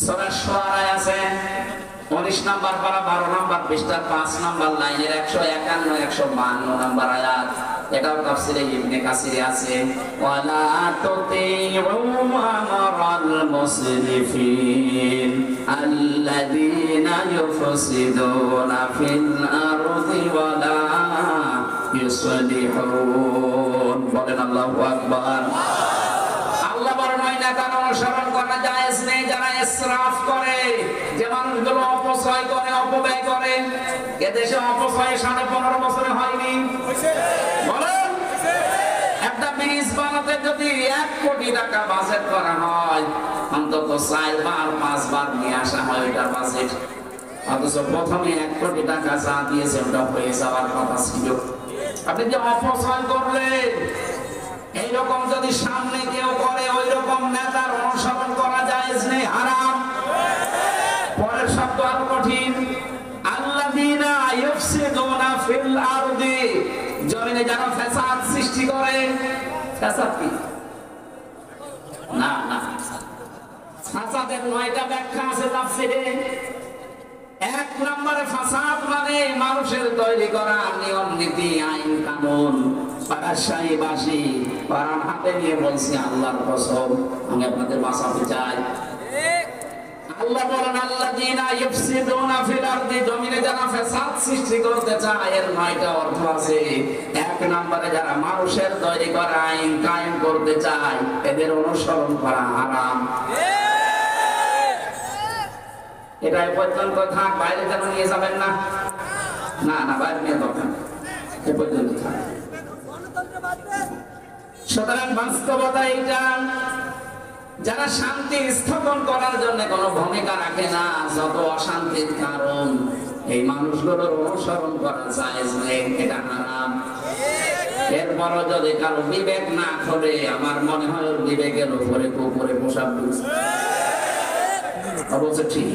সূরা শুআরা আছে 19 নাম্বার পারা 12 নাম্বার পৃষ্ঠার 5 নাম্বার লাইনের 151 152 নাম্বার আয়াত। এটাও তাফসীরে ইবনে কাসিরে আছে। ওয়ালা তুতিউ আমারাল মুসরিফিন আল্লাযীনা ইউফসিদুনা ফিল আরদি ওয়ালা ইউসলিহুন। বলেন আল্লাহু আকবার। আল্লাহ বলেন ওই নেতার অনুসরণ করা জায়েজ নেই যারা ইসরাফ করে, যে মানুষগুলো অপচয় করে, অপব্যয় করে। এদেশে অপচয় 15.5 বছরে হয়নি। বলেন একটা ব্রিজ বানাতে যদি 1 কোটি টাকা বাজেট করা হয়, অন্তত 4 বার 5 বার নিয়ে আসা হয় ওইটার বাজেট। অথচ প্রথমে 1 কোটি টাকা যা দিয়েছে ওটা হয়ে যাওয়ার কথা ছিল। আপনি যে অপচয় করলেন, এইরকম যদি সামনে কেউ করে ওই রকম নেতার অনুসরণ করা জায়েজ নেই, হারাম। পরের শব্দ আরো কঠিন। আল্লাযীনা ইউফসিদুনা ফিল আরদি, জমিনে যারা ফাসাদ সৃষ্টি করে। ফাসাদ কি? না না, ফাসাদের 9টা ব্যাখ্যা আছে তাফসীরে। 1 নম্বরে ফাসাদ মানে মানুষের তৈরি করা নিয়ম নীতি আইন কানুন। পারাশাহী বাসী পারান হাতে নিয়ে বলছি আল্লাহর কসম আমি আপনাদের বাঁচাতে চাই। আল্লাহ বলেন আল্লাযীনা ইউফসিদুনা ফিল আরদি, জমিনে যারা ফাসাদ সৃষ্টি করতে চায়। এর 9টা অর্থ আছে। 1 নম্বরে যারা মানুষের তৈরি করা আইন কায়েম করতে চায়, এদের অনুসরণ করা হারাম। এটা এই পর্যন্ত থাক, বাইরে যেন নিয়ে যাবেন না। না না, বাইরে নিয়ে দরকার এই পর্যন্ত থাক। সুতরাং বাস্তবতা এটা, যারা শান্তি স্থাপন করার জন্য কোনো ভূমিকা রাখে না, যত অশান্তির কারণ, এই মানুষগুলোর অনুসরণ করা জায়েজ নেই, এটা হারাম। এরপরও যদি কারো বিবেক না খোলে, আমার মনে হয় ওর বিবেকের উপরে কুকুরে পোশাক দিচ্ছে। অবশ্য ঠিক।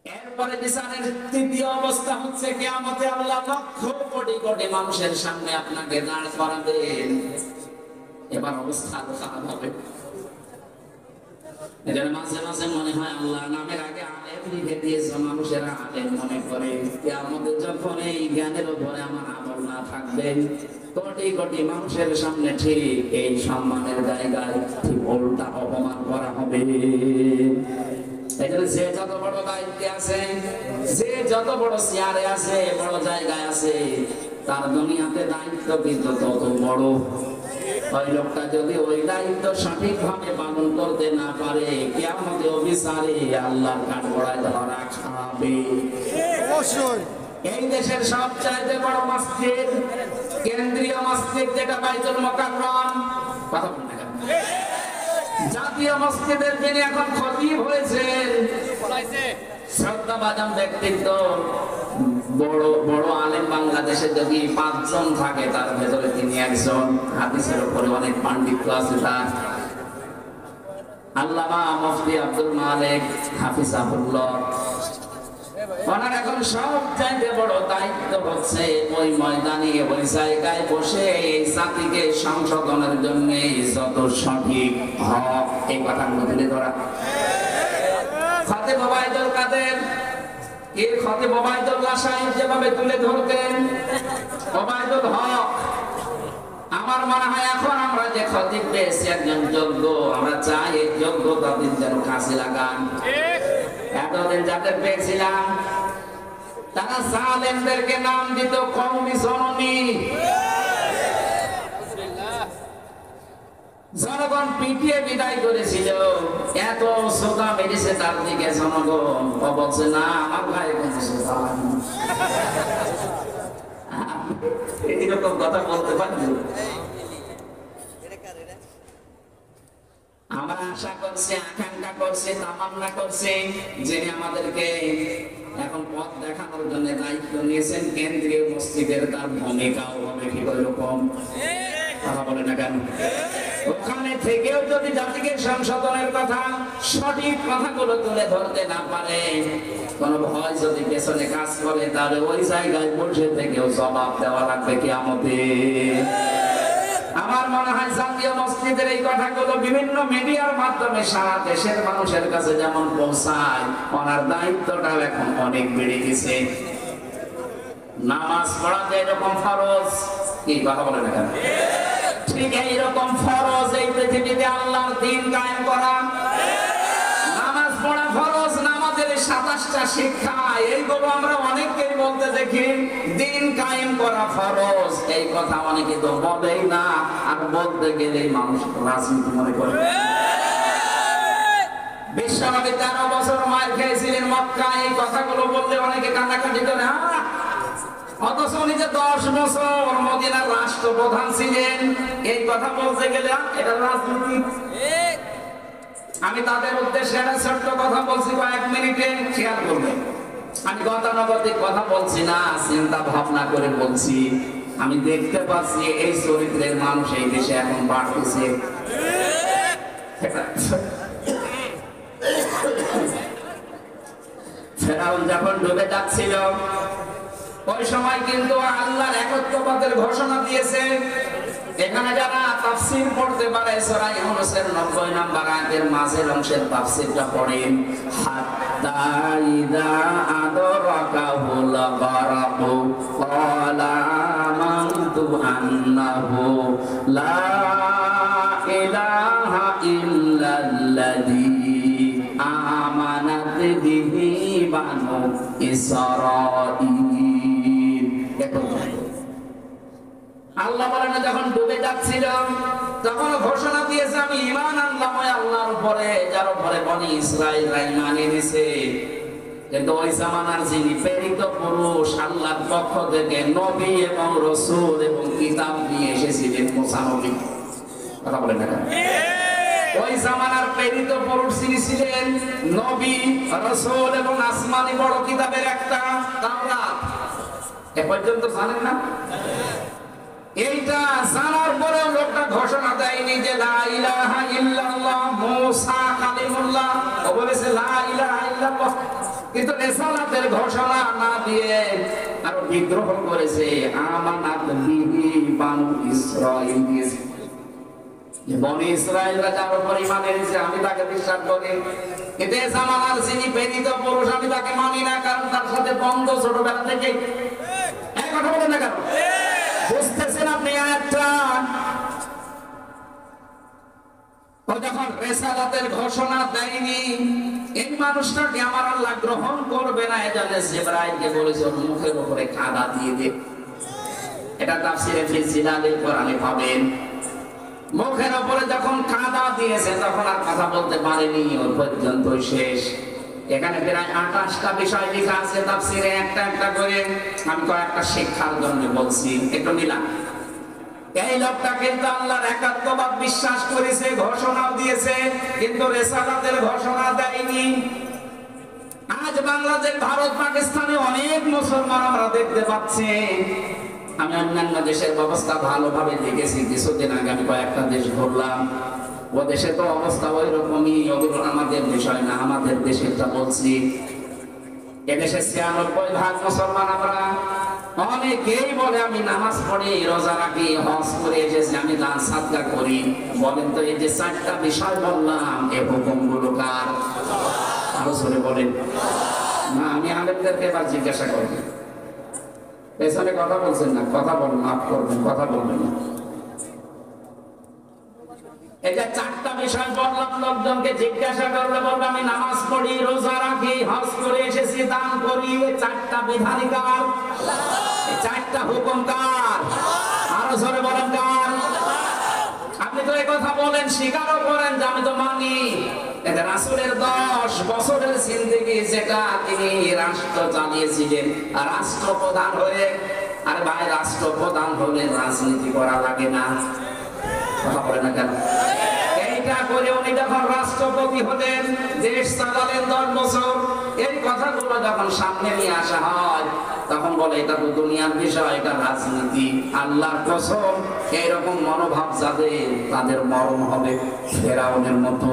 এরপরে বিচারের তৃতীয় অবস্থা হচ্ছে কিয়ামতে আল্লাহ লক্ষ কোটি কোটি মানুষের সামনে আপনাকে দাঁড় করাবেন। এবার অবস্থা আরো খারাপ হবে। এজন্য মাঝে মাঝে মনে হয় আল্লাহ নামের আগে আলেম লিখে দিয়েছে, মানুষেরা আলেম মনে করে। কিয়ামতে যখন এই জ্ঞানের উপরে আমার আমল না থাকবে, কোটি কোটি মানুষের সামনে ঠিক এই সম্মানের জায়গায় ঠিক উল্টা অপমান করা হবে। যে যত বড় দায়িত্বে আছে, যে যত বড় চেয়ারে আছে, বড় জায়গায় আছে, তার দুনিয়াতে দায়িত্ব কিন্তু তত বড়। ওই লোকটা যদি ওই দায়িত্ব সঠিকভাবে পালন করতে না পারে, কিয়ামতে বিচারে আল্লাহর কাঠগড়ায় ধরা খাবে। অবশ্যই এই দেশের সবচাইতে বড় মসজিদ, কেন্দ্রীয় মসজিদ যেটা বাইতুল মুকাররম, কথা বলেন না, জাতীয় মসজিদের যিনি এখন খতিব হয়েছেন, শ্রদ্ধাভাজন ব্যক্তিত্ব, বড় বড় আলেম বাংলাদেশে যদি 5 জন থাকে, তার ভেতরে তিনি একজন। হাদিসের উপরে অনেক পাণ্ডিত্য আছে তার। আল্লামা মুফতি আব্দুল মালিক হাফিজাহুল্লাহ, ওনার এখন সবচাইতে বড় দায়িত্ব হচ্ছে ওই ময়দানে, ওই জায়গায় বসে এই জাতিকে সংশোধনের জন্য যত সঠিক হক এই কথাগুলো তুলে ধরা। খতিব ওবায়দুল কাদের, এর খতিব ওবায়দুল্লাহ সাহেব যেভাবে তুলে ধরতেন, ওবায়দুল হক, আমার মনে হয় এখন আমরা যে খতিব পেয়েছি একজন যোগ্য, আমরা চাই এই যোগ্যতা দিন যেন কাজে লাগান। এতদিন যাদের পেয়েছিলাম তারা জালেমদেরকে নাম দিত কওমি জননী। জনগণ পিটিয়ে বিদায় করেছিল, এত শ্রোতা বেড়েছে তার দিকে জনগণ। বলছে না, আমার গায়ে কোনো শ্রোতা লাগবে। এইরকম কথা বলতে পারি। আমরা আশা করছি, আকাঙ্ক্ষা করছি, তামান্না করছি, যিনি আমাদেরকে এখন পথ দেখানোর জন্য দায়িত্ব নিয়েছেন কেন্দ্রীয় মসজিদের, তার ভূমিকাও হবে কি রকম। কথা বলে না কেন? ওখানে থেকেও যদি জাতিকে সংশোধনের কথা, সঠিক কথাগুলো তুলে ধরতে না পারে, কোন ভয় যদি পেছনে কাজ করে, তাহলে ওই জায়গায় বসে থেকেও জবাব দেওয়া লাগবে কিয়ামতে। আমার মনে হয় জাতীয় মসজিদের এই কথাগুলো বিভিন্ন মিডিয়ার মাধ্যমে সারা দেশের মানুষের কাছে যেমন পৌঁছায়, ওনার দায়িত্বটাও এখন অনেক বেড়ে গেছে। নামাজ পড়া যে এরকম ফরজ, কি কথা বলে না কেন? ঠিক এইরকম ফরজ এই পৃথিবীতে আল্লাহর দ্বীন কায়েম করা। নামাজ পড়া ফরজ, নামাজের 27টা শিক্ষা, এইগুলো আমরা অনেককেই বলতে দেখি। দ্বীন কায়েম করা ফরজ, এই কথা অনেকে তো বলেই না, আর বলতে গেলে মানুষ রাজনীতি মনে করে। বিশ্বনবী 13 বছর মার খেয়েছিলেন মক্কায়, এই কথাগুলো বললে অনেকে কান্নাকাটি করে। অথচ উনি যে 10 বছর মদিনার রাষ্ট্রপ্রধান ছিলেন, এই কথা বলতে গেলে এটা রাজনীতি। আমি তাদের উদ্দেশ্যে একটা ছোট্ট কথা বলছি, কয়েক মিনিটে খেয়াল করবেন। আমি গতানুগতিক কথা বলছি না, চিন্তা ভাবনা করে বলছি। আমি দেখতে পাচ্ছি এই চরিত্রের মানুষ এই দেশে এখন বাড়তেছে। ফেরাউন যখন ডুবে যাচ্ছিল, ওই সময় কিন্তু আল্লাহর একত্ববাদের ঘোষণা দিয়েছে। এখানে যারা তাফসীর পড়তে পারে, সূরা ইউনূসের 90 নম্বর আয়াতের মাঝের অংশের তাফসীরটা পড়েন। হাত্তা ইযা আদরাকাহুল গারাকু ক্বালা আমানতু আন্নাহু লা ইলাহা ইল্লাল্লাযী আমানাত বিহি বানু ইসরাঈল। দেখো আল্লাহ বলেন, যখন ডুবে যাচ্ছিল তখন ঘোষণা দিয়েছে, আমি ঈমান আনলাম ওই আল্লাহর উপরে যার উপরে বনি ইসরাঈলরা ঈমান এনেছে। কিন্তু ওই জামানার যিনি প্রেরিত পুরুষ আল্লাহর পক্ষ থেকে নবী এবং রাসূল এবং কিতাব নিয়ে এসেছিলেন, মুসা নবী। কথা বলেন না কেন? ওই জামানার প্রেরিত পুরুষ যিনি ছিলেন নবী, রাসূল এবং আসমানি বড় কিতাবের একটা তাওরাত, এ পর্যন্ত জানেন না? এইটা জানার পরেও লোকটা ঘোষণা দেয়নি যে লা ইলাহা ইল্লাল্লাহ। মুসা কালিমুল্লাহ ও বলেছে লা ইলাহা ইল্লাল্লাহ, কিন্তু রিসালাতের ঘোষণা না দিয়ে আরো বিদ্রোহ করেছে। আমানাত বিহি বানু ইসরাঈল, বনি ইসরাঈলরা যার উপর ঈমান এনেছে আমি তাকে বিশ্বাস করি। কিন্তু এই জামানার যিনি প্রেরিত পুরুষ আমি তাকে মানি না, কারণ তার সাথে বন্ধ ছোটবেলা থেকে। এক কথা বলেন না কেন? বুঝতেছেন আপনি আয়াতটা? ও যখন রিসালাতের ঘোষণা দেয়নি, এই মানুষটাকে আমার আল্লাহ গ্রহণ করবে না, এজন্য জিবরাইলকে বলেছে ওর মুখের উপরে কাদা দিয়ে দে। এটা তাফসীরে ফি জিলালিল কোরআনে পাবেন। মুখের উপরে যখন কাদা দিয়েছে তখন আর কথা বলতে পারেনি, ওর পর্যন্তই শেষ। এখানে প্রায় 28টা বিষয় লেখা আছে তাফসীরে, একটা একটা করে। আমি কয়েকটা শিক্ষার জন্য বলছি, একটু মিলান। এই লোকটা কিন্তু আল্লাহর একাত্মবাদ বিশ্বাস করেছে, ঘোষণা দিয়েছে, কিন্তু রিসালাতের ঘোষণা দেয়নি। আজ বাংলাদেশ, ভারত, পাকিস্তানে অনেক মুসলমান আমরা দেখতে পাচ্ছি। আমি অন্যান্য দেশের ব্যবস্থা ভালোভাবে দেখেছি। কিছুদিন আগে আমি কয়েকটা দেশ ঘুরলাম, ও দেশে তো অবস্থা ওই রকমই। ওগুলো আমাদের বিষয় না, আমাদের দেশেরটা বলছি। এদেশে 96% মুসলমান আমরা। অনেকেই বলে আমি নামাজ পড়ি, রোজা রাখি, হজ করে এসেছি, আমি দান সাদকা করি। বলেন তো এই যে 4টা বিষয় বললাম, এই হুকুমগুলো কার? আরো জোরে বলেন না। আমি আলেমদেরকে এবার জিজ্ঞাসা করি, পেছনে কথা বলছেন না, কথা বলুন, মাফ করবেন, কথা বলবেন না। এই যে 4টা বিষয় বললাম, লোকজনকে জিজ্ঞাসা করলে বলবে আমি নামাজ পড়ি, রোজা রাখি, হজ করে এসেছি, দান করি। এই 4টা বিধানই কার? এই 4টা হুকুম কার? আরো জোরে বলেন কার? আপনি তো এই কথা বলেন, স্বীকারও করেন যে আমি তো মানি। এটা রাসূলের 10 বছরের জিন্দেগি, যেটা তিনি রাষ্ট্র চালিয়েছিলেন রাষ্ট্রপ্রধান হয়ে। আর ভাই, রাষ্ট্রপ্রধান হলে রাজনীতি করা লাগে না। কথা বলে না কেন? এই এইটা করে উনি যখন রাষ্ট্রপতি হলেন, দেশ চালালেন 10 বছর, এই কথাগুলো যখন সামনে নিয়ে আসা হয় তখন বলে এটা তো দুনিয়ার বিষয়, এটা রাজনীতি। আল্লাহর কসম, এইরকম মনোভাব যাদের, তাদের মরণ হবে ফেরাউনের মতো।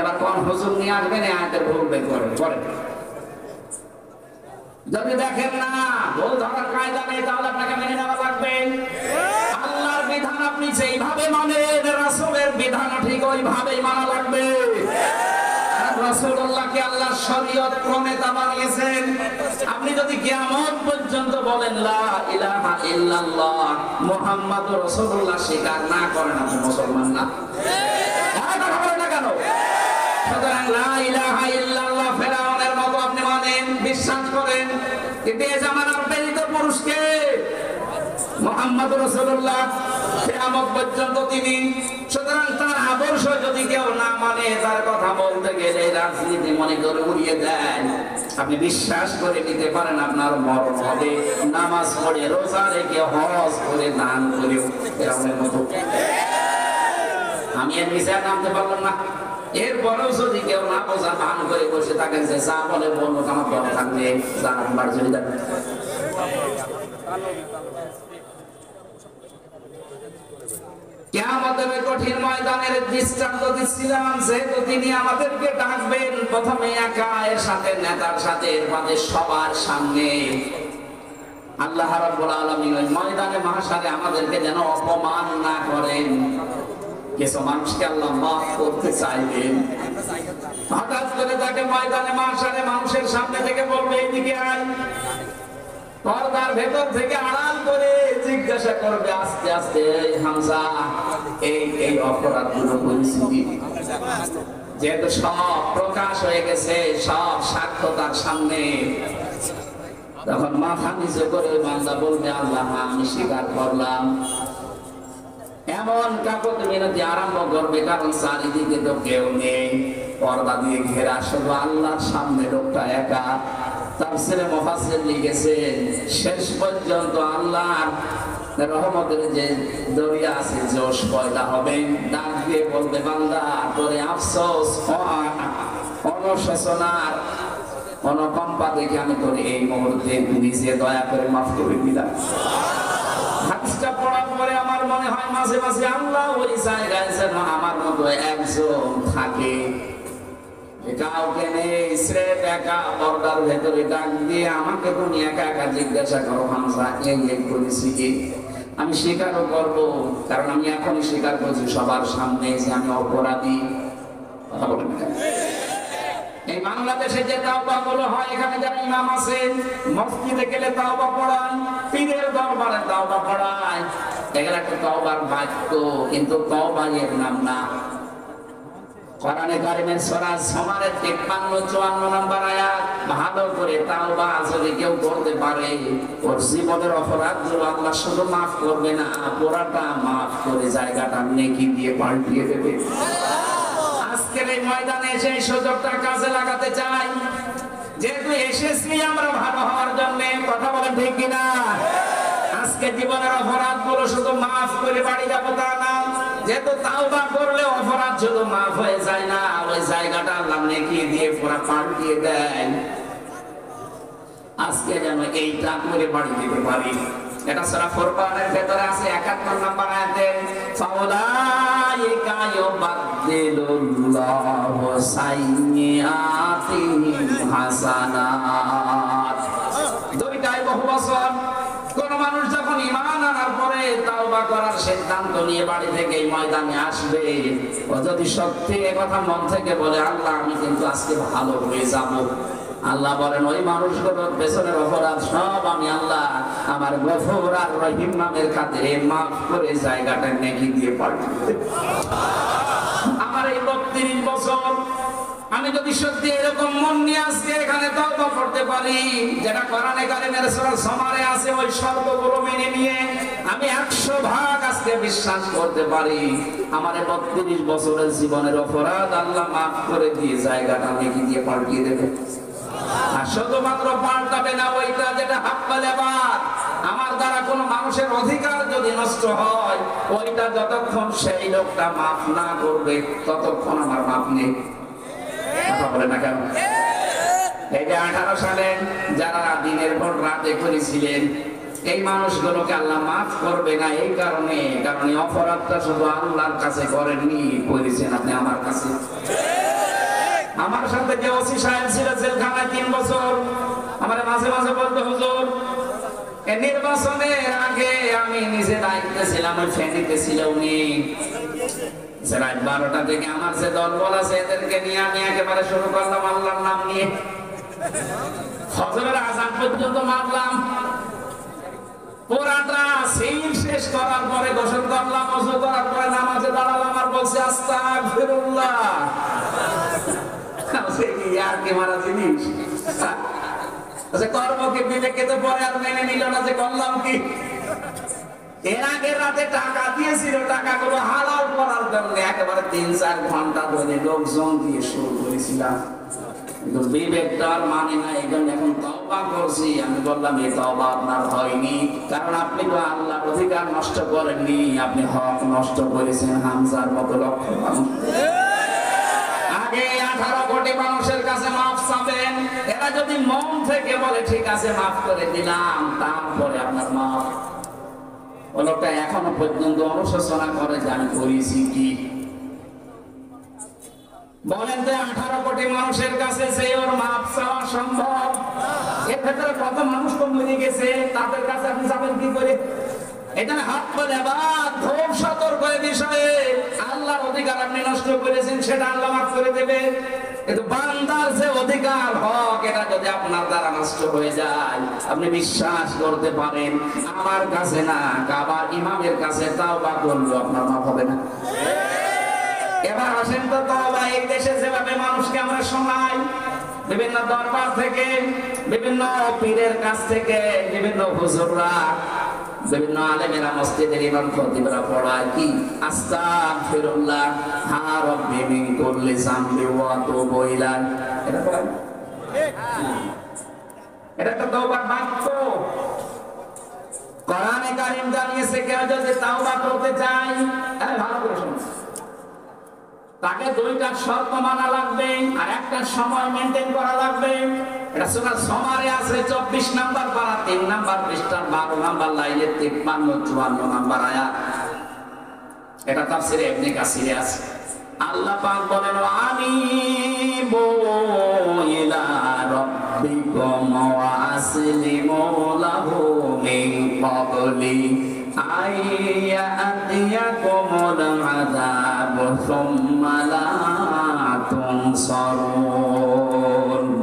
এবার কোন হুজুর নিয়ে আসবেন আয়াতের ভুল বের করেন। যদি দেখেন না ভুল ধরার কায়দা নেই, তাহলে আপনাকে মেনে নেওয়া লাগবে। আল্লাহর বিধান আপনি যেইভাবে মানেন, রাসূলের বিধান ঠিক ওইভাবেই মানা লাগবে। রাসূলুল্লাহকে আল্লাহর শরীয়ত প্রণেতা বানিয়েছেন। আপনি যদি কিয়ামত পর্যন্ত বলেন লা ইলাহা ইল্লাল্লাহ মুহাম্মাদুর রাসূলুল্লাহ স্বীকার না করেন, আপনি মুসলমান না। কথা বলেন না কেন? সুতরাং লা ইলাহা ইল্লাল্লাহ ফেরাউনের মতো আপনি মানেন, বিশ্বাস করেন, কিন্তু এই জামানার প্রেরিত পুরুষকে মুহাম্মাদুর রাসূলুল্লাহ কিয়ামত পর্যন্ত তিনি। সুতরাং তার আদর্শ যদি কেউ না মানে, তার কথা বলতে গেলে রাজনীতি মনে করে উড়িয়ে দেন, আপনি বিশ্বাস করে নিতে পারেন আপনার মরণ হবে। নামাজ পড়ে, রোজা রেখে, হজ করে, দান করে ফেরাউনের মতো। আমি এর নিচে নামতে পারলাম না। এরপরেও যদি কেউ না বোঝা ভান করে বসে থাকেন যে যা বলে বলবো, আমার দল থাকবে বার চলে যাবে। কিয়ামতের কঠিন ময়দানের দৃষ্টান্ত দিচ্ছিলাম, যেহেতু তিনি আমাদেরকে ডাকবেন প্রথমে একা, এর সাথে নেতার সাথে, এরপরে সবার সামনে। আল্লাহ রাব্বুল আলামিন ওই ময়দানে মাহশারে আমাদেরকে যেন অপমান না করেন। কিছু মানুষকে আল্লাহ মাফ করতে চাইবেন। হঠাৎ করে তাকে ময়দানে মাহশারে মানুষের সামনে থেকে বলবে এদিকে আয়, পর্দার ভেতর থেকে আড়াল করে জিজ্ঞাসা করবে আস্তে আস্তে, হামজা এই অপরাধগুলো পরিস্থিতি, যেহেতু সব প্রকাশ হয়ে গেছে, সব সাক্ষ্য তার সামনে, তখন মাথা নিচে করে বান্দা বলবে আল্লাহ আমি স্বীকার করলাম। এমন কাকত মিনতি আরম্ভ করবে, কারণ চারিদিকে তো কেউ নেই, পর্দা দিয়ে ঘেরা, শুধু আল্লাহর সামনে লোকটা একা। তাফসীরে মুফাসসির লিখেছেন শেষ পর্যন্ত আল্লাহর রহমতের যে দরিয়া আছে, জোশ পয়দা হবে, ডাক দিয়ে বলবে বান্দা তোরে আফসোস, অনুশোচনার অনুকম্পা দেখে আমি তোর এই মুহূর্তে নিজে দয়া করে মাফ করে দিলাম। হাদিসটা পড়ার পরে আমার মনে হয় মাঝে মাঝে আল্লাহ ওই জায়গায় যেন আমার মতো একজন থাকে, কাউকে নেই, স্রেফ একা, পর্দার ভেতরে ডাক দিয়ে আমাকে তুমি একা একা জিজ্ঞাসা করো হামজা এই করেছি কি। আমি স্বীকারও করবো, কারণ আমি এখনই স্বীকার করছি সবার সামনে যে আমি অপরাধী। কথা বলেন না? এই বাংলাদেশে যে তাওবা গুলো হয়, এখানে যারা ইমাম আছেন, মসজিদে গেলে তাওবা পড়ান, পীরের দরবারে তাওবা পড়ায়, এগুলা একটা তাওবার বাক্য, কিন্তু তাওবা এর নাম না। কোরআনে কারিমের সূরা জুমারের 53-54 নম্বর আয়াত ভালো করে তাওবা যদি কেউ করতে পারে, ওর জীবনের অপরাধগুলো আল্লাহ শুধু মাফ করবে না, পুরাটা মাফ করে জায়গাটা নেকি দিয়ে পাল্টিয়ে দেবে। আজকের এই ময়দানে এসে সুযোগটা কাজে লাগাতে চাই, যেহেতু এসেছি আমরা ভালো হওয়ার জন্য। কথা বলেন ঠিক কিনা? আজকে জীবনের অপরাধগুলো শুধু মাফ করে বাড়ি যাবো তা না, যেহেতু তাওবা করলে অপরাধ শুধু মাফ হয়ে যায় না, ওই জায়গাটা আল্লাহ নেকি দিয়ে পুরো পাল্টিয়ে দেয়। আজকে যেন এইটা করে বাড়ি দিতে পারি। এটা সূরা ফুরকানের ভেতরে আছে 71 নম্বর আয়াতে, ফাউলাইকা ইউবাদদিলুল্লাহু সাইয়্যাতিহিম হাসানাত। দুইটাই বহু বছর। কোন মানুষ যখন ঈমান আনার পরে তাওবা করার সিদ্ধান্ত নিয়ে বাড়ি থেকে এই ময়দানে আসবে, ও যদি সত্যি এই কথা মন থেকে বলে আল্লাহ আমি কিন্তু আজকে ভালো হয়ে যাব, আল্লাহ বলেন ওই মানুষগুলোর পেছনের অপরাধ সব আমি আল্লাহ আমার গফুর আর রহিম নামের খাতিরে মাফ করে জায়গাটা নেকি দিয়ে পাঠিয়ে দেব। আমার এই 32 বছর আমি যদি সত্যি এরকম মন নিয়ে আজকে এখানে তাওবা করতে পারি, যেটা কোরআনে কারিমের সূরা জুমারে আছে, ওই শর্তগুলো মেনে নিয়ে আমি 100% আজকে বিশ্বাস করতে পারি আমার 32 বছরের জীবনের অপরাধ আল্লাহ মাফ করে দিয়ে জায়গাটা নেকি দিয়ে পাঠিয়ে দেবে। আর শুধুমাত্র পাল্টাবে না ওইটা যেটা হাক্কাল ইবাদ, আমার দ্বারা কোনো মানুষের অধিকার যদি নষ্ট হয়, ওইটা যতক্ষণ সেই লোকটা মাফ না করবে ততক্ষণ আমার মাফ নেই। কথা বলে না কেন? এই যে 18 সালে যারা দিনের পর রাতে করেছিলেন, এই মানুষগুলোকে আল্লাহ মাফ করবে না এই কারণে, কারণ এই অপরাধটা শুধু আল্লাহর কাছে করেননি, করেছেন আপনি আমার কাছে। আমার সাথে যে ওসি সাহেব ছিল জেলখানায় 3 বছর, আমার মাঝে মাঝে বলতো, হুজুর এই নির্বাচনের আগে আমি নিজে দায়িত্বে ছিলাম, ওই ফ্যানিতে ছিল উনি, রাত 12টা থেকে আমার যে দলবল আছে এদেরকে নিয়ে আমি একেবারে শুরু করলাম আল্লাহর নাম নিয়ে, ফজরের আযান পর্যন্ত মারলাম। পুরাটা সিল শেষ করার পরে গোসল করলাম, ওযু করার পরে নামাজে দাঁড়ালাম আর বলছি আস্তাগফিরুল্লাহ। সে কি আর কি মারা জিনিস? আচ্ছা, কর্মকে বিবেকে তো পরে আর মেনে নিল না যে করলাম কি। এর আগে রাতে টাকা দিয়েছিল, টাকাগুলো হালাল করার জন্য একেবারে 3-4 ঘন্টা ধরে লোকজন দিয়ে শুরু করেছিলাম। বিবেকটা আর মানে না, এই জন্য এখন তওবা করছি। আমি বললাম এই তওবা আপনার হয়নি, কারণ আপনি তো আল্লাহর অধিকার নষ্ট করেননি, আপনি হক নষ্ট করেছেন হামজার মতো লক্ষ মানুষ। আগে 18 কোটি মানুষের কাছে মাফ চাবেন, এরা যদি মন থেকে বলে ঠিক আছে মাফ করে দিলাম, তারপরে আপনার মাফ। লোকটা এখনো পর্যন্ত অনুশোচনা করে যে আমি করেছি কি। বলেন যে 18 কোটি মানুষের কাছে সেই ওর মাপ চাওয়া সম্ভব? এর ভেতরে কত মানুষ তো মরে গেছে, তাদের কাছে আপনি যাবেন কি করে? এখানে হাত বলে বা খুব সতর্ক এই বিষয়ে, আল্লাহর অধিকার আপনি নষ্ট করেছেন, সেটা আল্লাহ মাফ করে দেবে। কিন্তু বান্দার যে অধিকার হক, এটা যদি আপনার দ্বারা নষ্ট হয়ে যায়, আপনি বিশ্বাস করতে পারেন আমার কাছে না, কাবার ইমামের কাছে তাওবা করলে আপনার মাফ হবে না। এবার আসেন তো তওবা এই দেশে যেভাবে মানুষকে আমরা শোনাই, বিভিন্ন দরবার থেকে, বিভিন্ন পীরের কাছ থেকে, বিভিন্ন হুজুররা, বিভিন্ন আলেমেরা, মসজিদের ইমাম খতিবরা পড়ায় কি আস্তাগফিরুল্লাহ হা রাব্বি মিন কুল্লি যামবি ওয়া আতুবু ইলাইহি। এটা পড়ায়, এটা তো তওবার বাক্য। কোরআনে কারীম জানিয়েছে কেউ যদি তওবা করতে চায়, ভালো করে শুনুন, তাকে 2টা শর্ত মানা লাগবে আর একটা সময় মেইনটেইন করা লাগবে। এটা সূরা সমারে আছে 24 নাম্বার পারা 3 নাম্বার পৃষ্ঠা 12 নাম্বার লাইনের 53-54 নাম্বার আয়াত। এটা তাফসীরে ইবনে কাসিরে আছে। আল্লাহ পাক বলেন আনিবু ইলা রাব্বিকুম ওয়া আসলিমু লাহু মিন ক্বাবলি আইয়াতিয়াকুমুল আযাবু সুম্মা লা তুনসারুন।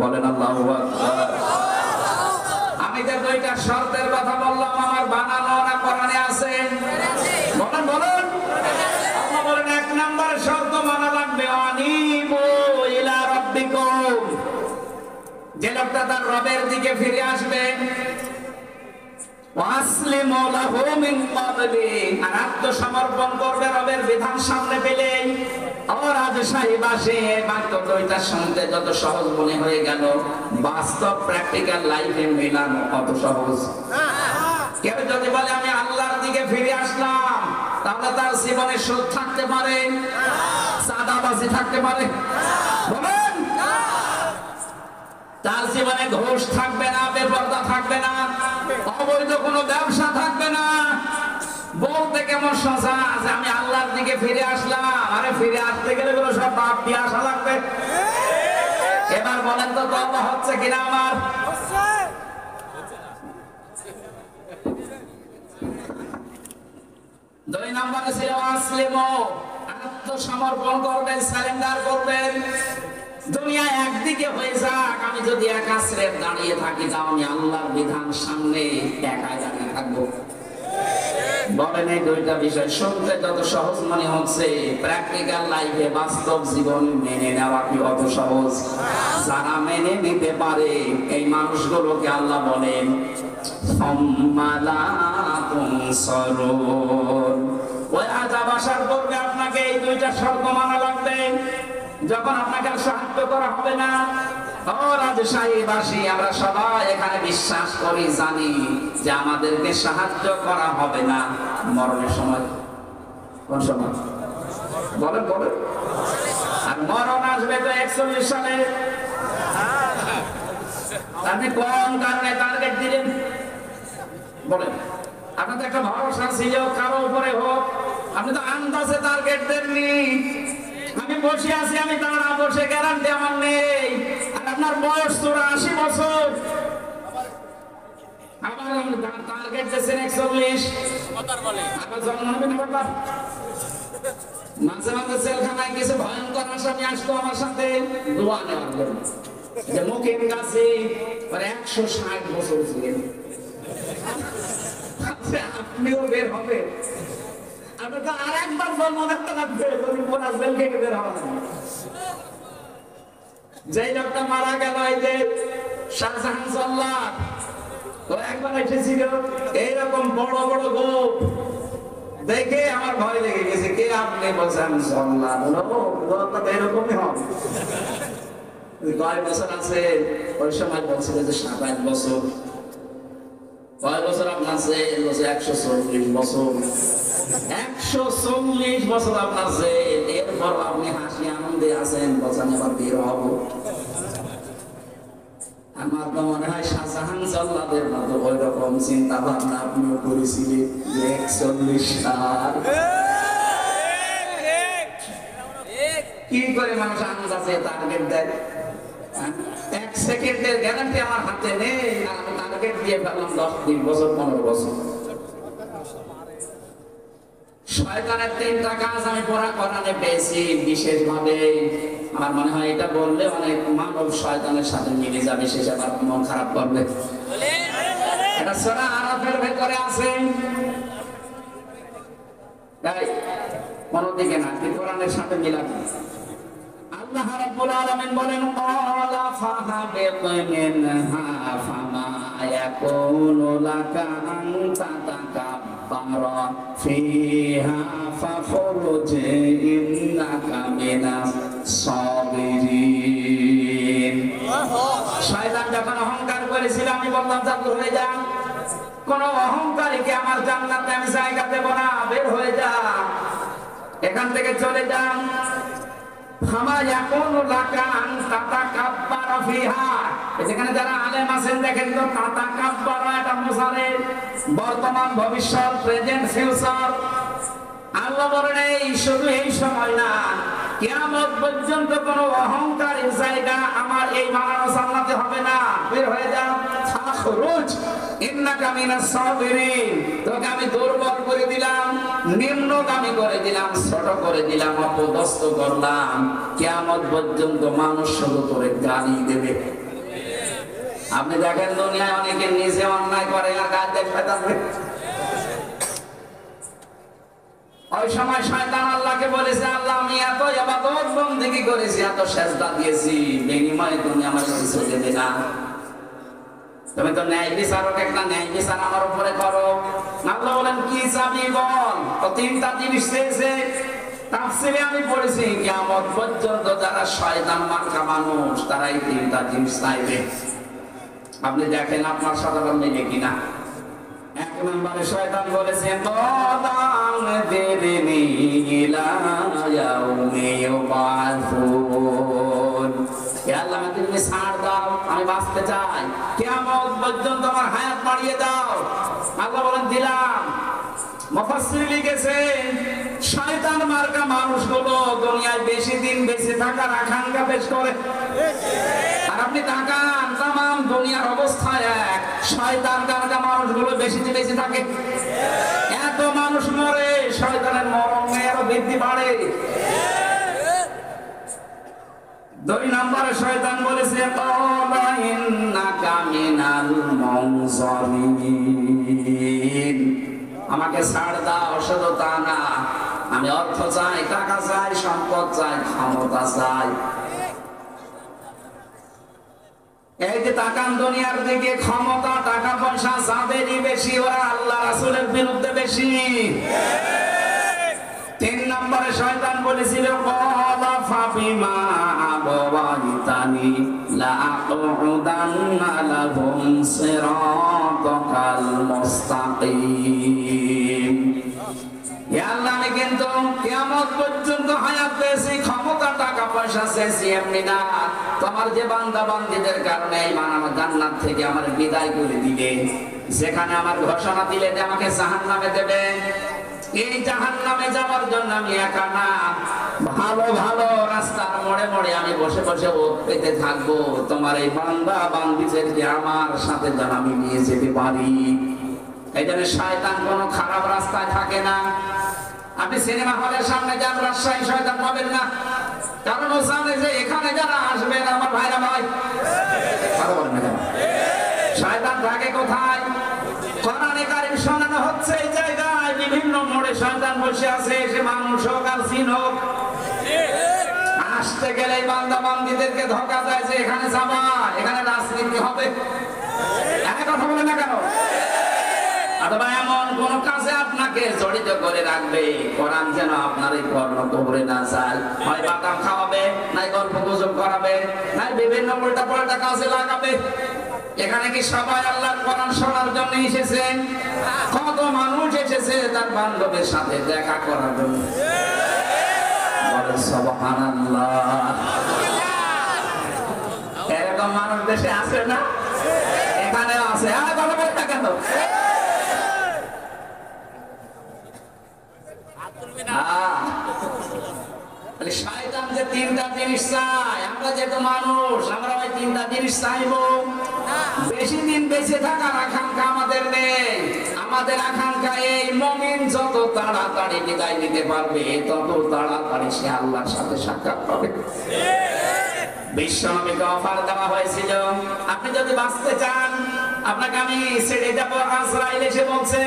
বলেন আল্লাহু আকবার। আমি যে 2টা শর্তের কথা বললাম, আমার বানানো না কোরআনে আছে? বলেন বলেন। আল্লাহ বলেন 1 নাম্বার শর্ত মানা লাগবে আনিবু ইলা রাব্বিকুম, যে লোকটা তার রবের দিকে ফিরে আসবে, ওয়াসলিমু লাহু মিন ক্বাবলি, আর আত্মসমর্পণ করবে রবের বিধান সামনে পেলেই। আর আজ সাহিবাসে বাক্য 2টা শুনতে যত সহজ মনে হয়ে গেল, বাস্তব প্র্যাকটিক্যাল লাইফে মেলানো কত সহজ। কেউ যদি বলে আমি আল্লাহর দিকে ফিরে আসলাম, তাহলে তার জীবনে সুদ থাকতে পারে, চাঁদাবাজি থাকতে পারে, বলেন, তার জীবনে ঘুষ থাকবে না, বেপরদা থাকবে না, অবৈধ কোনো ব্যবসা থাকবে না। বলতে কেমন সোজা যে আমি আল্লাহর দিকে ফিরে আসলাম, আরে ফিরে আসতে গেলে গুলো সব বাদ দিয়ে আসা লাগবে। এবার বলেন তো তওবা হচ্ছে কিনা আমার? 2 নম্বরে ছিল আসলিমু, আত্মসমর্পণ করবেন, সারেন্ডার করবেন। দুনিয়া একদিকে হয়ে যাক, আমি যদি একা স্রেফ দাঁড়িয়ে থাকি, তাও আমি আল্লাহর বিধান সামনে একাই দাঁড়িয়ে থাকবো। বলেন এই 2টা বিষয় শুনতে যত সহজ মনে হচ্ছে, প্র্যাকটিক্যাল লাইফে বাস্তব জীবন মেনে নেওয়া কি অত সহজ? যারা মেনে নিতে পারে এই মানুষগুলোকে আল্লাহ বলেন ওই আযাব আসার পূর্বে আপনাকে এই 2টা শর্ত মানা লাগবে। যখন আপনাকে সাহায্য করা হবে না, রাজশাহীবাসী আমরা সবাই এখানে বিশ্বাস করি, জানি যে আমাদেরকে সাহায্য করা হবে না মরণের সময়। কোন সময় বলেন বলেন? আর মরণ আসবে তো 41 সালে। আপনি কোন কারণে টার্গেট দিলেন বলেন? আপনার তো একটা ভরসা ছিল কারো উপরে হোক, আপনি তো আন্দাজে টার্গেট দেননি। আমি বসে আছি, আমি দাঁড়া বসে গ্যারান্টি আমার নেই। আর আপনার বয়স তো 80 বছর, আবার টার্গেট দিয়েছেন 41। আবার জন্ম হবে না বাবা। মাঝে মাঝে জেলখানায় কিছু ভয়ঙ্কর আসামি আসতো আমার সাথে দোয়া নেওয়ার জন্য, যে মুখের কাছে 160 বছর ছিলেন। আপনিও বের হবে, আপনার তো আর একবার জন্ম দেখতে লাগবে, জেল থেকে বের হওয়া। যেই লোকটা মারা গেল, এই যে শাহজাহান জল্লাদ, ও একবার এসেছিল এইরকম বড় বড় গোপ দেখে আমার ভয় লেগে গেছে। কে আপনি? বলছেন জল্লাদ। এরকমই হবে। কয় বছর আছে? ওই সময় বলছিল যে 27 বছর। কয় বছর আপনার? 140 বছর। 140 বছর আপনার। এরপর আপনি হাসি আনন্দে আছেন, বলছেন এবার বের হবো। আমার তো মনে হয় শাহজাহান জল্লাদের মতো ওই রকম চিন্তা ভাবনা আপনিও করেছিলেন যে 41 সাল। কি করে মানুষ আন্দাজে টার্গেট দেয়? 1 সেকেন্ডের গ্যারান্টি আমার হাতে নেই, আর আমি টার্গেট দিয়ে ফেললাম 10 বছর 15 বছর। শয়তানের 3টা কাজ আমি কোরআনে পেয়েছি বিশেষ ভাবে। আমার মনে হয় এটা বললে অনেক মানব শয়তানের সাথে মিলে যাবে, সে আবার মন খারাপ করবে। এটা সূরা আরাফের ভেতরে আছে, তাই কোন দিকে না, কোরআনের সাথে মিলাবে। আল্লাহ রাব্বুল আলামিন বলেন, ক্বালা ফাহাবিত মিনহা ফামা ইয়াকুনু লাকা আন তাতাকাব্বারা ফিহা ফাখরুজ ইন্নাকা মিনাস সাবিরিন। শয়তান যখন অহংকার করেছিল, আমি বললাম যা দূর হয়ে যা, কোন অহংকারীকে আমার জান্নাতে আমি জায়গা দেব না, বের হয়ে যা, এখান থেকে চলে যা। যেখানে যারা আলেম আছেন দেখেন তো, তাতাকাব্বারা এটা মুসারের বর্তমান, ভবিষ্যৎ, প্রেজেন্ট, ফিউচার। আল্লাহ বলেন এই শুধু এই সময় না, কিয়ামত পর্যন্ত কোন অহংকারের জায়গা আমার এই বানানো জান্নাতে হবে না, বের হয়ে যা। ফাখরুজ ইন্নাকা মিনাস সাবিরিন। তোকে আমি দুর্বল করে দিলাম, নিম্নগামী করে দিলাম, ছোট করে দিলাম, অপদস্থ করলাম। কিয়ামত পর্যন্ত মানুষ শুধু তোরে গালি দেবে। আপনি দেখেন দুনিয়ায় অনেকে নিজে অন্যায় করে আর গায়ে দেখতে থাকবে। ওই সময় শয়তান আল্লাহকে বলেছে, আল্লাহ আমি এত ইবাদত বন্দেগী করেছি, এত সেজদা দিয়েছি, বিনিময়ে তুমি আমার কিছু দেবে না। তুমি তো ন্যায় বিচারক, একটা ন্যায় বিচার আমার উপরে করো। আল্লাহ বলেন কি চাবি বল। তো 3টা জিনিস চেয়েছে। তাফসীরে আমি পড়েছি কিয়ামত পর্যন্ত যারা শয়তান মার্কা মানুষ, তারা এই 3টা জিনিস চাইবে। আপনি দেখেন আপনার সাধারণ মেয়ে কিনা। 1 নম্বরে শয়তান বলেছে, কদাম দেরনি ইলা ইয়াউমি ইউবাসুন। হে আল্লাহ, তুমি ছাড় দাও, আমি বাঁচতে চাই, কিয়ামত পর্যন্ত আমার হায়াত বাড়িয়ে দাও। আল্লাহ বলেন দিলাম। মুফাসসির লিখেছেন, শয়তান মার্কা মানুষগুলো দুনিয়ায় বেশি দিন বেঁচে থাকার আকাঙ্ক্ষা পেশ করে। আর আপনি তাকান, তামাম দুনিয়ার অবস্থা এক, শয়তান মার্কা মানুষগুলো বেশি দিন বেঁচে থাকে। এত মানুষ মরে, শয়তানের মরণ আরো বৃদ্ধি বাড়ে। 2 নম্বরে শয়তান বলেছে, ক্বালা ইন্নাকা মিনাল মুনজারিন। আমাকে ছাড় দাও, শুধু তা না, আমি অর্থ চাই, টাকা চাই, সম্পদ চাই, ক্ষমতা চাই। এই যে তাকান দুনিয়ার দিকে, ক্ষমতা, টাকা পয়সা যাদেরই বেশি, ওরা আল্লাহ রাসূলের বিরুদ্ধে বেশি। 3 নম্বরে শয়তান বলেছিল, ক্বালা ফাবিমা আবওয়াইতানি লাআকুদান্না লাহুম সিরাতাকাল মুস্তাকিম। হে আল্লাহ, আমি কিন্তু কিয়ামত পর্যন্ত হায়াত পেয়েছি, ক্ষমতা, টাকা পয়সা চেয়েছি, এমনি না। তোমার যে বান্দা বান্দীদের কারণে ইমান আমার জান্নাত থেকে আমার বিদায় করে দিলে, সেখানে আমার ঘোষণা দিলে যে আমাকে জাহান্নামে দেবে। এই জাহান্নামে যাওয়ার জন্য আমি একা না, ভালো ভালো রাস্তার মোড়ে মোড়ে আমি বসে বসে ওত পেতে থাকবো, তোমার এই বান্দা বান্দীদেরকে আমার সাথে যেন আমি নিয়ে যেতে পারি। এই জন্য শয়তান কোনো খারাপ রাস্তায় থাকে না। আপনি সিনেমা হলের সামনে যান, রাজশাহী শয়তান পাবেন না, কারণ ও জানে যে এখানে যারা আসবেন আমার ভাইরা ভাই। শয়তান থাকে কোথায়? কোরআনে কারীম শোনানো হচ্ছে এই জায়গায়, বিভিন্ন মোড়ে শয়তান বসে আছে, সে মানুষ হোক আর জিন হোক। আসতে গেলে বান্দা বান্দীদেরকে ধোঁকা দেয় যে এখানে যাবা, এখানে রাজনীতি হবে। কথা বলে না কেন? অথবা এমন কোন কাজে আপনাকে জড়িত করে রাখবে, কোরআন যেন আপনার এই কর্ণ কবরে না যায়। হয় বাদাম খাওয়াবে, নাই গল্প গুজব করাবে, নাই বিভিন্ন উল্টা পাল্টা কাজে লাগাবে। এখানে কি সবাই আল্লাহর কোরআন শোনার জন্য এসেছেন? কত মানুষ এসেছে তার বান্ধবের সাথে দেখা করার জন্য। বলে সুবহানাল্লাহ। এরকম মানুষ দেশে আছে না? এখানে আছে। কথা বলে না কেন? শয়তান যে তিনটা জিনিস চায়, আমরা যেহেতু মানুষ, আমরা ওই তিনটা জিনিস চাইবো। বেশি দিন বেঁচে থাকার আকাঙ্ক্ষা আমাদের নেই। আমাদের আকাঙ্ক্ষা এই, মুমিন যত তাড়াতাড়ি বিদায় নিতে পারবে, তত তাড়াতাড়ি সে আল্লাহর সাথে সাক্ষাৎ পাবে। বিশ্বনবীকে অফার দেওয়া হয়েছিল, আপনি যদি বাঁচতে চান, আপনাকে আমি ছেড়ে যাবো। আজরাইল এসে বলছে,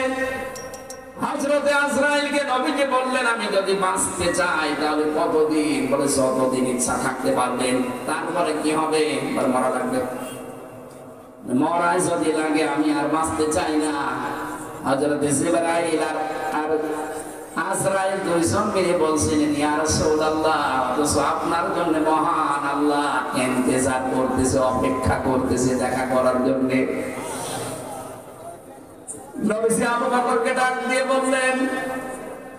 হযরতে আজরাইলকে নবীজি বললেন, আমি যদি বাঁচতে চাই তাহলে কতদিন? বলে যতদিন ইচ্ছা থাকতে পারবেন। তারপরে কি হবে? বলে মরা লাগবে। মরাই যদি লাগে, আমি আর বাঁচতে চাই না। হযরতে জিবরাইল আর আজরাইল দুইজন মিলে বলছিলেন, ইয়া রাসূলুল্লাহ, আপনার জন্য মহান আল্লাহ ইন্তজার করতেছে, অপেক্ষা করতেছে দেখা করার জন্য। নবীজি আবু বকরকে ডাক দিয়ে বললেন,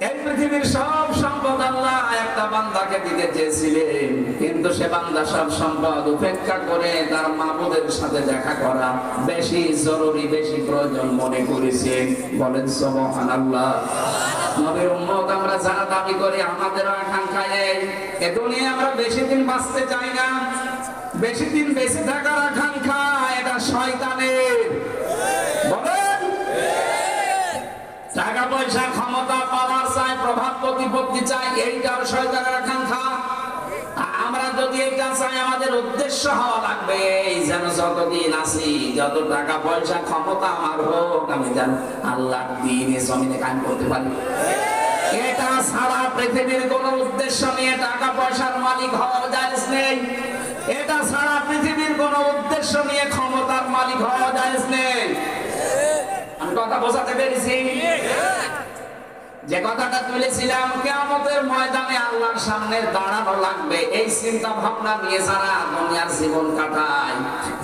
এই পৃথিবীর সব সম্পদ আল্লাহ একটা বান্দাকে দিতে চেয়েছিলেন, কিন্তু সে বান্দা সব সম্পদ উপেক্ষা করে তার মাবুদের সাথে দেখা করা বেশি জরুরি, বেশি প্রয়োজন মনে করেছে। বলেন সুবহানাল্লাহ। নবীর উম্মত আমরা যারা দাবি করি, আমাদের আকাঙ্ক্ষা এই দুনিয়ায় আমরা বেশি দিন বাঁচতে চাই না। বেশি দিন বেঁচে থাকার আকাঙ্ক্ষা এটা শয়তানের। বলেন, টাকা পয়সা, ক্ষমতা, পাওয়ার চাই, প্রভাব প্রতিপত্তি চাই, এইটাও শয়তানের আকাঙ্ক্ষা। আমরা যদি এটা চাই, আমাদের উদ্দেশ্য হওয়া লাগবে এই যেন যতদিন আছি, যত টাকা পয়সা ক্ষমতা আমার হোক, আমি যেন আল্লাহর দ্বীনে জমিনে কায়েম করতে পারি। এটা ছাড়া পৃথিবীর কোন উদ্দেশ্য নিয়ে টাকা পয়সার মালিক হওয়া জায়েজ নেই। এটা ছাড়া পৃথিবীর কোন উদ্দেশ্য নিয়ে ক্ষমতার মালিক হওয়া জায়েজ নেই। আমি কথা বোঝাতে পেরেছি? যে কথাটা তুলেছিলাম, কিয়ামতের ময়দানে আল্লাহর সামনে দাঁড়ানো লাগবে, এই চিন্তা ভাবনা নিয়ে যারা দুনিয়ার জীবন কাটায়,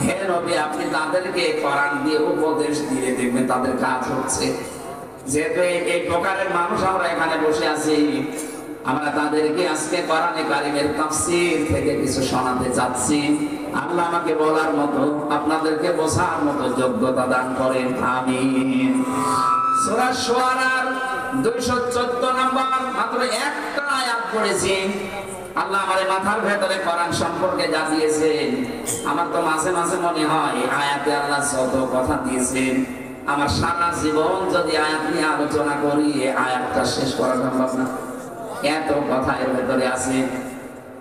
হে নবী আপনি তাদেরকে কোরআন দিয়ে উপদেশ দিয়ে দেখবেন তাদের কাজ হচ্ছে। যেহেতু এই প্রকারের মানুষ আমরা এখানে বসে আছি, আমরা তাদেরকে আজকে কোরআনে কারীমের তাফসীর থেকে কিছু শোনাতে চাচ্ছি। আল্লাহ আমাকে বলার মতো, আপনাদেরকে বোঝার মতো যোগ্যতা দান করেন, আমিন। সূরা শুআরার 214 নম্বর মাত্র একটা আয়াত পড়েছি। আল্লাহ আমাদের মাথার ভেতরে কোরআন সম্পর্কে যা দিয়েছেন, আমার তো মাঝে মাঝে মনে হয় আয়াতে আল্লাহ যত কথা দিয়েছেন, আমার সারা জীবন যদি আয়াত নিয়ে আলোচনা করি, আয়াতটা শেষ করা সম্ভব না, এত কথা এর ভেতরে আছে।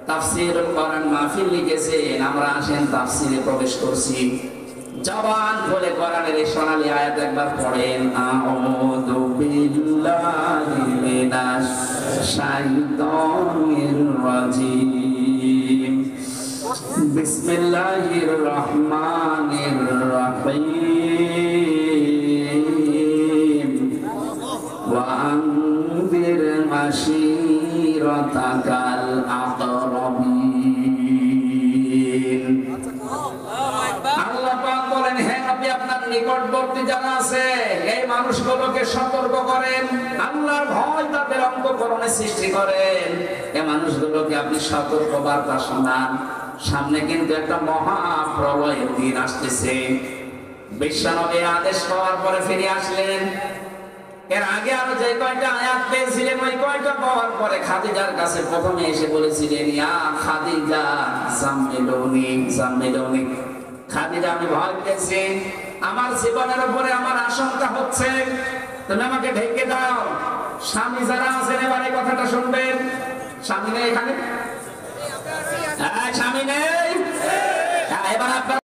তাফসীরুল কোরআন মাহফিল লিখেছেন, আমরা আসেন তাফসীরে প্রবেশ করছি। জবান খুলে কোরআনের এই সোনালী আয়াত একবার পড়েন, আউযু বিল্লাহি মিনাশ শাইতানির রাজীম, বিসমিল্লাহির রহমানির রহিম, ওয়া আনযির আশীরাতাকাল আকরাবিন। আছে এই মানুষগুলোকে সতর্ক করেন, আল্লাহর ভয় তাদের অন্তঃকরণে সৃষ্টি করেন। এই মানুষগুলোকে আপনি সতর্ক বার্তা শোনান, সামনে কিন্তু একটা মহা প্রলয়ের দিন আসতেছে। বিশ্বনবী আদেশ পাওয়ার পরে ফিরে আসলেন। এর আগে আরো যে কয়টা আয়াত পেয়েছিলেন ওই কয়টা পাওয়ার পরে খাদিজার কাছে প্রথমে এসে বলেছিলেন, ইয়া খাদিজা জাম্মিলুনি জাম্মিলুনি, খাদিজা আমি ভয় পেয়েছি, আমার জীবনের উপরে আমার আশঙ্কা হচ্ছে, তুমি আমাকে ঢেকে দাও। স্বামী যারা আছেন এবার এই কথাটা শুনবেন। স্বামী নেই এখানে? হ্যাঁ, স্বামী নেই?